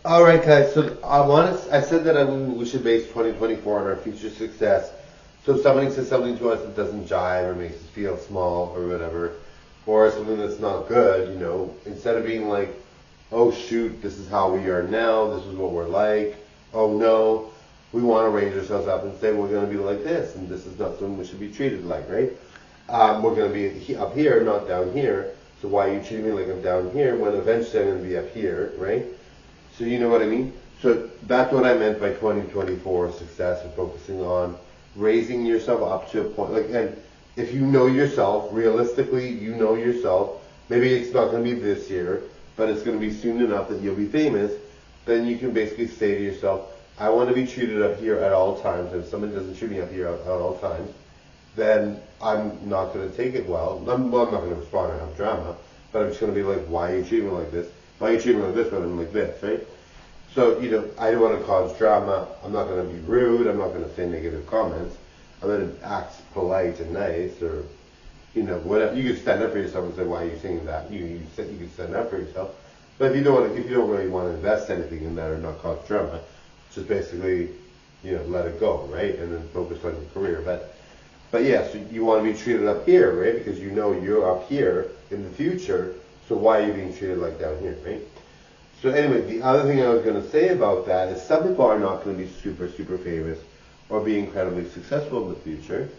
All right, guys. So I said that we should base 2024 on our future success. So if somebody says something to us that doesn't jive or makes us feel small or whatever, or something that's not good, instead of being like, oh shoot, this is how we are now, this is what we're like, oh no, we want to raise ourselves up and say we're going to be like this, and this is not something we should be treated like, right? We're going to be up here, not down here. So why are you treating me like I'm down here when eventually I'm going to be up here, right? So you know what I mean? So that's what I meant by 2024 success and focusing on raising yourself up to a point. Like, and if you know yourself, realistically, you know yourself, maybe it's not going to be this year, but it's going to be soon enough that you'll be famous, then you can basically say to yourself, I want to be treated up here at all times. And if somebody doesn't treat me up here at all times, then I'm not going to take it well. I'm not going to respond and have drama, but I'm just going to be like, why are you treating me like this? Why are you treating me like this when I'm like this, right? So, I don't want to cause drama. I'm not going to be rude. I'm not going to say negative comments. I'm going to act polite and nice, or, whatever. You can stand up for yourself and say, why are you saying that? You can stand up for yourself. But if you don't really want to invest anything in that or not cause drama, just basically, let it go, right? And then focus on your career. But yeah, so you want to be treated up here, right? Because you're up here in the future, so why are you being treated like down here, right? So anyway, the other thing I was going to say about that is some people are not going to be super, super famous or be incredibly successful in the future.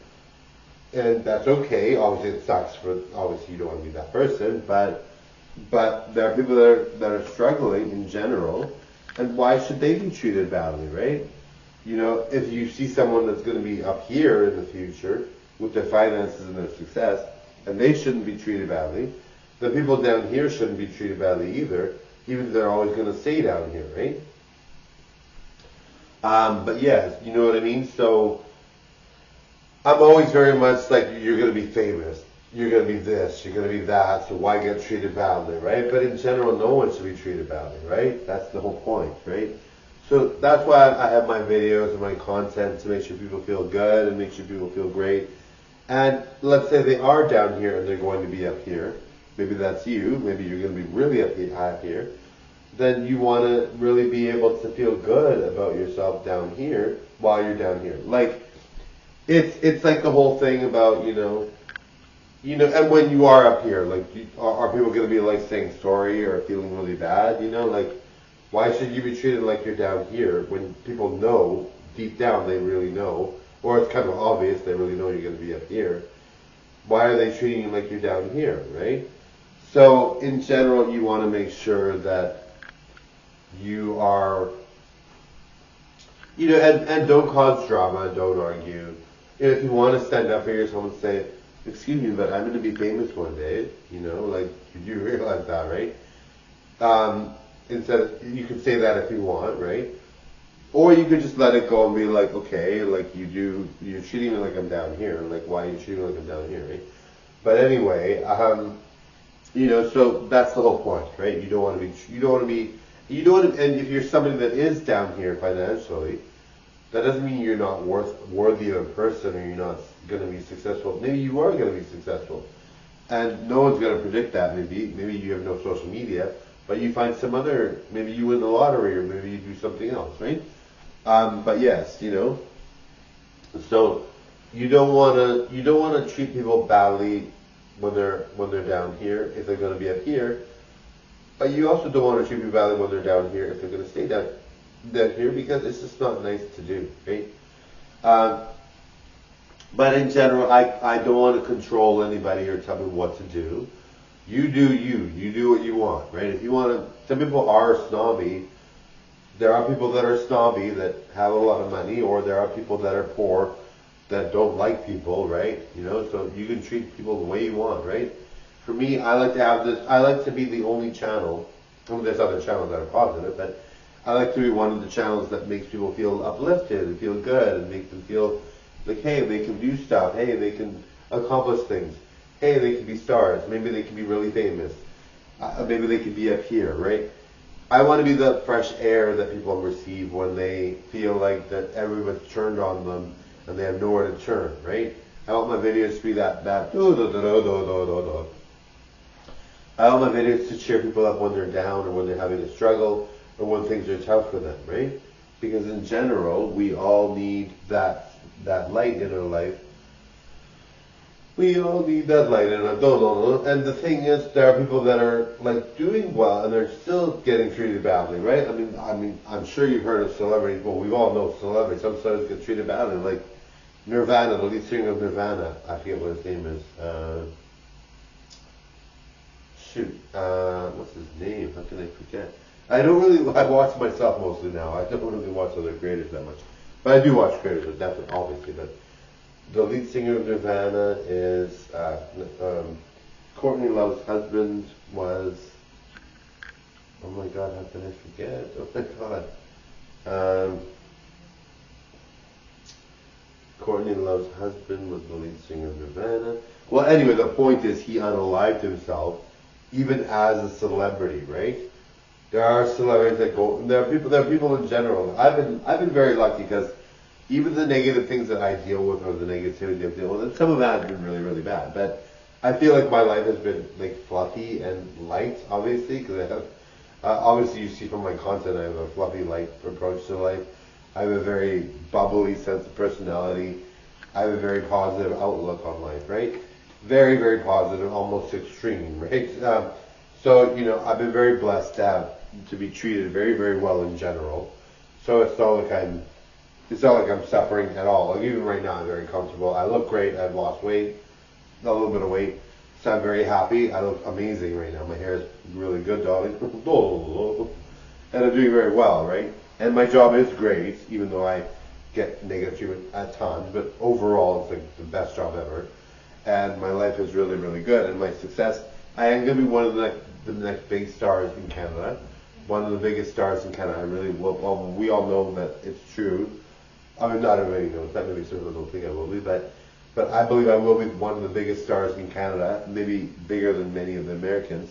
And that's okay. Obviously, it sucks obviously you don't want to be that person, but there are people that are struggling in general, and why should they be treated badly, right? If you see someone that's going to be up here in the future with their finances and their success, and they shouldn't be treated badly, the people down here shouldn't be treated badly either, even if they're always going to stay down here, right? But yeah, you know what I mean? So I'm always very much like, you're going to be famous, you're going to be this, you're going to be that, so why get treated badly, right? But in general, no one should be treated badly, right? That's the whole point, right? So that's why I have my videos and my content, to make sure people feel good and make sure people feel great. And let's say they are down here and they're going to be up here. Maybe that's you. Maybe you're going to be really up here. Then you want to really be able to feel good about yourself down here while you're down here. Like, it's like the whole thing about, and when you are up here, like, are people going to be like saying sorry or feeling really bad? Like, why should you be treated like you're down here when people know, deep down they really know, or it's kind of obvious they really know you're going to be up here? Why are they treating you like you're down here, right? So in general, you want to make sure that you are, and don't cause drama, don't argue. If you want to stand up for yourself and say, excuse me, but I'm going to be famous one day, like, you realize that, right? You can say that if you want, right? Or you could just let it go and be like, okay, like, you're treating me like I'm down here. Like, why are you treating me like I'm down here, right? But anyway, so that's the whole point, right? You don't want to, and if you're somebody that is down here financially, that doesn't mean you're not worthy of a person, or you're not going to be successful. Maybe you are going to be successful. And no one's going to predict that, maybe you have no social media, but you find maybe you win the lottery, or maybe you do something else, right? But yes, so you don't want to treat people badly when they're down here if they're going to be up here, but you also don't want to treat people badly when they're down here if they're going to stay down here, because it's just not nice to do, right? But in general, I don't want to control anybody or tell me what to do. You do you. You do what you want, right? If you want to, some people are snobby. There are people that are snobby that have a lot of money, or there are people that are poor that don't like people, right? So you can treat people the way you want, right? For me, I like to be the only channel. There's other channels that are positive, but I like to be one of the channels that makes people feel uplifted and feel good and make them feel like, hey, they can do stuff. Hey, they can accomplish things. Hey, they can be stars. Maybe they can be really famous. Maybe they can be up here, right? I want to be the fresh air that people receive when they feel like that everyone's turned on them and they have nowhere to turn, right? I want my videos to be that. I want my videos to cheer people up when they're down or when they're having a struggle, or when things are tough for them, right? Because in general, we all need that light in our life. We all need that light in our life. And the thing is, there are people that are like doing well and they're still getting treated badly, right? I'm sure you've heard of celebrities. Well, we all know celebrities. Some celebrities get treated badly, like Nirvana, the lead singer of Nirvana. I forget what his name is. What's his name? How can I forget? I watch myself mostly now. I don't really watch other creators that much. But I do watch creators, definitely, obviously. But the lead singer of Nirvana is, Courtney Love's husband was, oh my god, how can I forget? Oh my god. Courtney Love's husband was the lead singer of Nirvana. Well, anyway, the point is he unalived himself, even as a celebrity, right? There are celebrities that go. There are people in general. I've been very lucky because even the negative things that I deal with, or the negativity I deal with, and some of that has been really, really bad. But I feel like my life has been like fluffy and light, obviously, because I have. Obviously, you see from my content, I have a fluffy, light approach to life. I have a very bubbly sense of personality. I have a very positive outlook on life, right? Very, very positive, almost extreme, right? So, I've been very blessed to be treated very, very well in general. So it's not like I'm suffering at all. Like even right now, I'm very comfortable. I look great. I've lost weight, a little bit of weight. So I'm very happy. I look amazing right now. My hair is really good, darling. And I'm doing very well, right? And my job is great, even though I get negative treatment at times. But overall, it's like the best job ever. And my life is really, really good. And my success, I am going to be one of the next big stars in Canada. One of the biggest stars in Canada. I really will. Well, we all know that it's true. I mean, not everybody knows that. Maybe some people don't think I will be. But I believe I will be one of the biggest stars in Canada. Maybe bigger than many of the American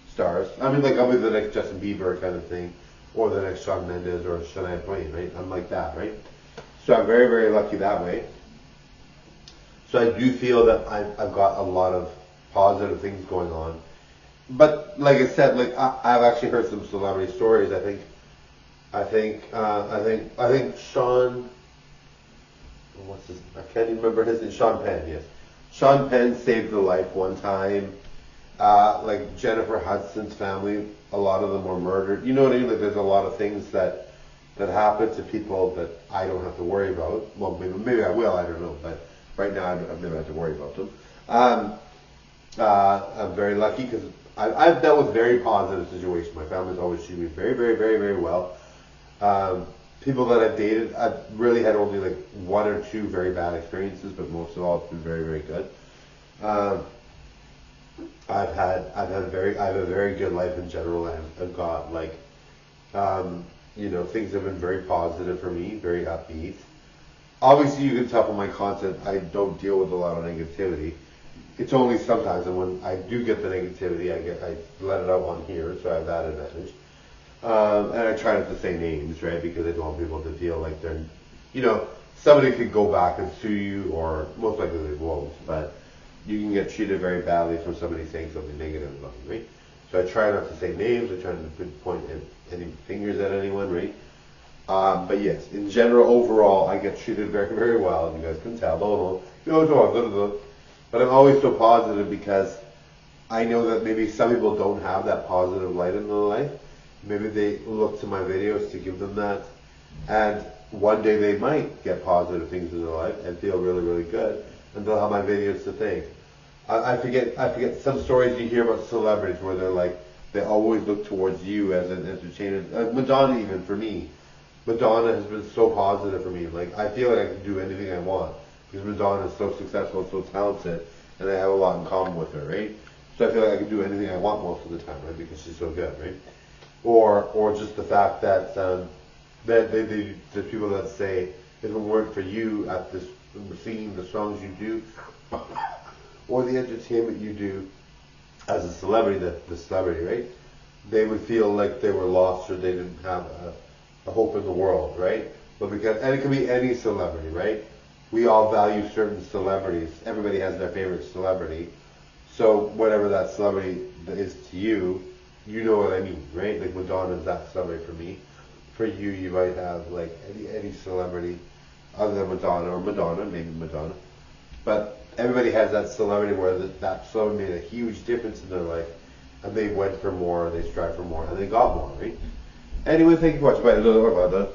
stars. I mean, like I'll be the next Justin Bieber kind of thing. Or the next Shawn Mendes or Shania Twain, right? I'm like that, right? So I'm very, very lucky that way. So I do feel that I've got a lot of positive things going on. But like I said, like I've actually heard some celebrity stories. I think Sean, I can't even remember his name. Sean Penn, yes. Sean Penn saved a life one time. Like Jennifer Hudson's family, a lot of them were murdered. You know what I mean? Like there's a lot of things that happen to people that I don't have to worry about. Well, maybe I will. I don't know. But right now, I've never had to worry about them. I'm very lucky because I've dealt with very positive situations. My family's always treated me very, very, very, very well. People that I've dated, I've really had only like one or two very bad experiences, but most of all, it's been very, very good. I have a very good life in general. I've got like, things have been very positive for me, very upbeat. Obviously, you can tell from my content, I don't deal with a lot of negativity. It's only sometimes, and when I do get the negativity, I let it out on here, so I have that advantage. And I try not to say names, right, because I don't want people to feel like they're, somebody could go back and sue you, or most likely they won't, but you can get treated very badly from somebody saying something negative about you, right? So I try not to say names, I try not to point any fingers at anyone, right? But yes, in general, overall, I get treated very, very well. You guys can tell. But I'm always so positive because I know that maybe some people don't have that positive light in their life. Maybe they look to my videos to give them that. And one day they might get positive things in their life and feel really, really good. And they'll have my videos to thank. I forget some stories you hear about celebrities where they're like, they always look towards you as an entertainer. Madonna, even for me. Madonna has been so positive for me. Like, I feel like I can do anything I want because Madonna is so successful and so talented, and I have a lot in common with her, right? So I feel like I can do anything I want most of the time, right? Because she's so good, right? Or just the fact that there's people that say, if it weren't for you at this singing the songs you do, or the entertainment you do as a celebrity, the celebrity, right? They would feel like they were lost or they didn't have a hope in the world, right? And it can be any celebrity, right? We all value certain celebrities. Everybody has their favorite celebrity. So whatever that celebrity is to you, you know what I mean, right? Like Madonna's that celebrity for me. For you, you might have like any celebrity other than Madonna, maybe Madonna. But everybody has that celebrity where that celebrity made a huge difference in their life, and they went for more, they strived for more, and they got more, right? Anyway, thank you for watching. Bye.